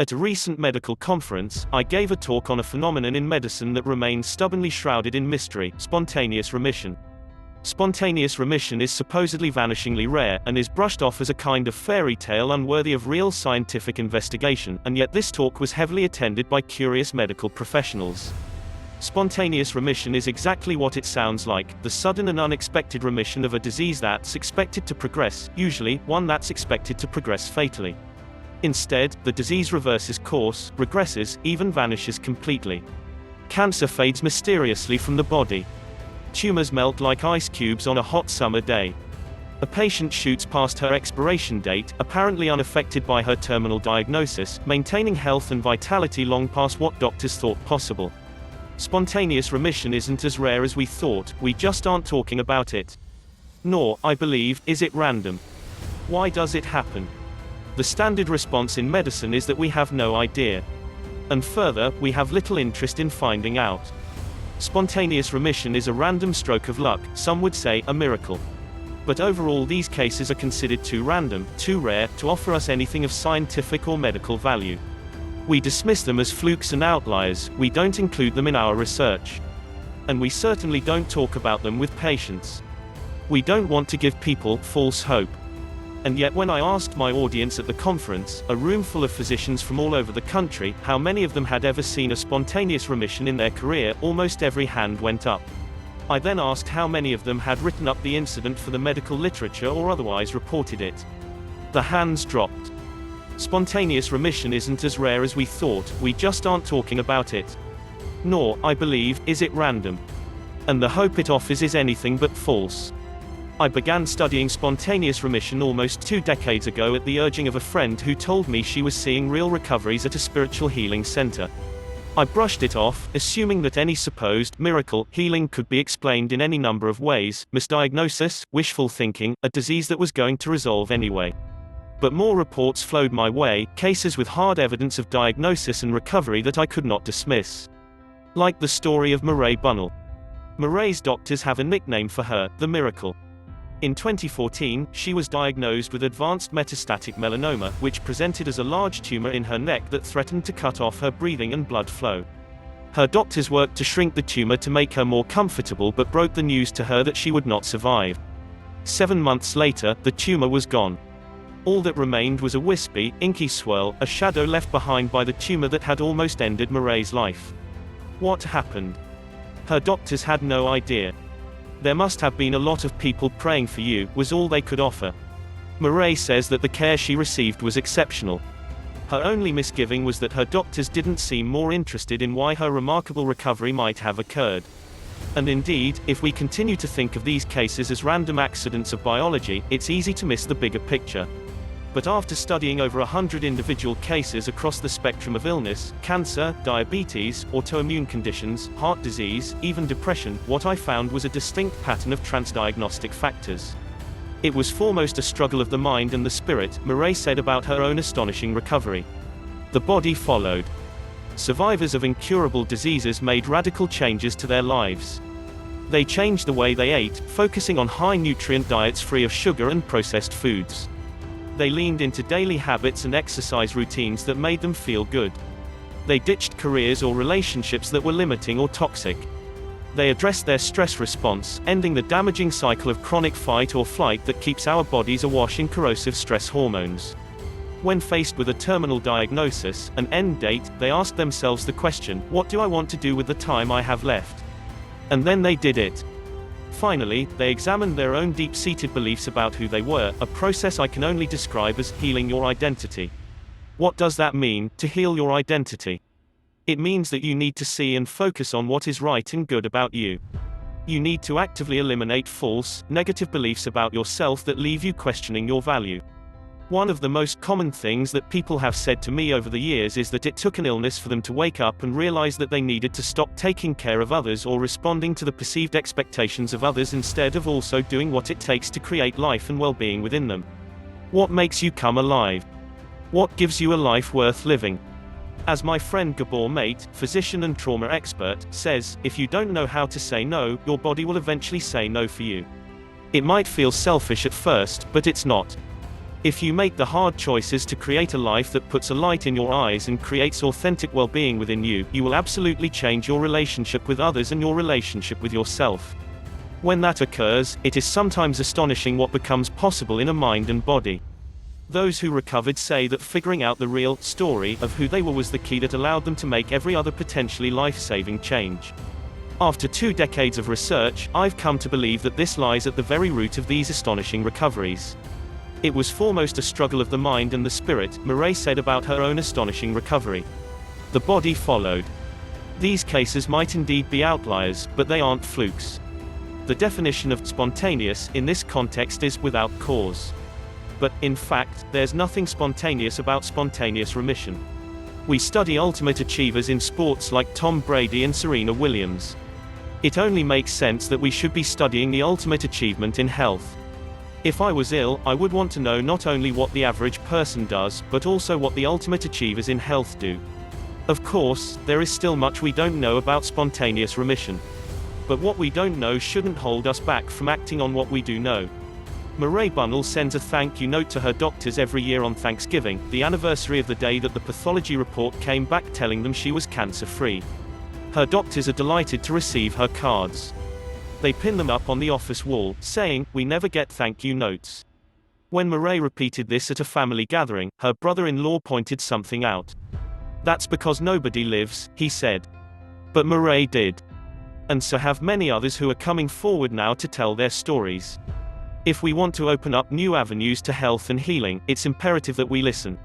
At a recent medical conference, I gave a talk on a phenomenon in medicine that remains stubbornly shrouded in mystery: spontaneous remission. Spontaneous remission is supposedly vanishingly rare, and is brushed off as a kind of fairy tale unworthy of real scientific investigation, and yet this talk was heavily attended by curious medical professionals. Spontaneous remission is exactly what it sounds like: the sudden and unexpected remission of a disease that's expected to progress, usually one that's expected to progress fatally. Instead, the disease reverses course, regresses, even vanishes completely. Cancer fades mysteriously from the body. Tumors melt like ice cubes on a hot summer day. A patient shoots past her expiration date, apparently unaffected by her terminal diagnosis, maintaining health and vitality long past what doctors thought possible. Spontaneous remission isn't as rare as we thought, we just aren't talking about it. Nor, I believe, is it random. Why does it happen? The standard response in medicine is that we have no idea. And further, we have little interest in finding out. Spontaneous remission is a random stroke of luck, some would say, a miracle. But overall these cases are considered too random, too rare, to offer us anything of scientific or medical value. We dismiss them as flukes and outliers, we don't include them in our research. And we certainly don't talk about them with patients. We don't want to give people false hope. And yet when I asked my audience at the conference, a room full of physicians from all over the country, how many of them had ever seen a spontaneous remission in their career, almost every hand went up. I then asked how many of them had written up the incident for the medical literature or otherwise reported it. The hands dropped. Spontaneous remission isn't as rare as we thought, we just aren't talking about it. Nor, I believe, is it random. And the hope it offers is anything but false. I began studying spontaneous remission almost 2 decades ago at the urging of a friend who told me she was seeing real recoveries at a spiritual healing center. I brushed it off, assuming that any supposed miracle healing could be explained in any number of ways: misdiagnosis, wishful thinking, a disease that was going to resolve anyway. But more reports flowed my way, cases with hard evidence of diagnosis and recovery that I could not dismiss. Like the story of Mireille Bunnell. Mireille's doctors have a nickname for her, the Miracle. In 2014, she was diagnosed with advanced metastatic melanoma, which presented as a large tumor in her neck that threatened to cut off her breathing and blood flow. Her doctors worked to shrink the tumor to make her more comfortable but broke the news to her that she would not survive. 7 months later, the tumor was gone. All that remained was a wispy, inky swirl, a shadow left behind by the tumor that had almost ended Mireille's life. What happened? Her doctors had no idea. There must have been a lot of people praying for you, was all they could offer. Mireille says that the care she received was exceptional. Her only misgiving was that her doctors didn't seem more interested in why her remarkable recovery might have occurred. And indeed, if we continue to think of these cases as random accidents of biology, it's easy to miss the bigger picture. But after studying over 100 individual cases across the spectrum of illness, cancer, diabetes, autoimmune conditions, heart disease, even depression, what I found was a distinct pattern of transdiagnostic factors. It was foremost a struggle of the mind and the spirit, Mireille said about her own astonishing recovery. The body followed. Survivors of incurable diseases made radical changes to their lives. They changed the way they ate, focusing on high-nutrient diets free of sugar and processed foods. They leaned into daily habits and exercise routines that made them feel good. They ditched careers or relationships that were limiting or toxic. They addressed their stress response, ending the damaging cycle of chronic fight or flight that keeps our bodies awash in corrosive stress hormones. When faced with a terminal diagnosis, an end date, they asked themselves the question, what do I want to do with the time I have left? And then they did it. Finally, they examined their own deep-seated beliefs about who they were, a process I can only describe as healing your identity. What does that mean, to heal your identity? It means that you need to see and focus on what is right and good about you. You need to actively eliminate false, negative beliefs about yourself that leave you questioning your value. One of the most common things that people have said to me over the years is that it took an illness for them to wake up and realize that they needed to stop taking care of others or responding to the perceived expectations of others instead of also doing what it takes to create life and well-being within them. What makes you come alive? What gives you a life worth living? As my friend Gabor Mate, physician and trauma expert, says, if you don't know how to say no, your body will eventually say no for you. It might feel selfish at first, but it's not. If you make the hard choices to create a life that puts a light in your eyes and creates authentic well-being within you, you will absolutely change your relationship with others and your relationship with yourself. When that occurs, it is sometimes astonishing what becomes possible in a mind and body. Those who recovered say that figuring out the real story of who they were was the key that allowed them to make every other potentially life-saving change. After 2 decades of research, I've come to believe that this lies at the very root of these astonishing recoveries. It was foremost a struggle of the mind and the spirit, Murray said about her own astonishing recovery. The body followed. These cases might indeed be outliers, but they aren't flukes. The definition of spontaneous in this context is without cause. But, in fact, there's nothing spontaneous about spontaneous remission. We study ultimate achievers in sports like Tom Brady and Serena Williams. It only makes sense that we should be studying the ultimate achievement in health. If I was ill, I would want to know not only what the average person does, but also what the ultimate achievers in health do. Of course, there is still much we don't know about spontaneous remission. But what we don't know shouldn't hold us back from acting on what we do know. Murray Bunnell sends a thank you note to her doctors every year on Thanksgiving, the anniversary of the day that the pathology report came back telling them she was cancer-free. Her doctors are delighted to receive her cards. They pin them up on the office wall, saying, "We never get thank you notes." When Murray repeated this at a family gathering, her brother-in-law pointed something out. "That's because nobody lives," he said. But Murray did. And so have many others who are coming forward now to tell their stories. If we want to open up new avenues to health and healing, it's imperative that we listen.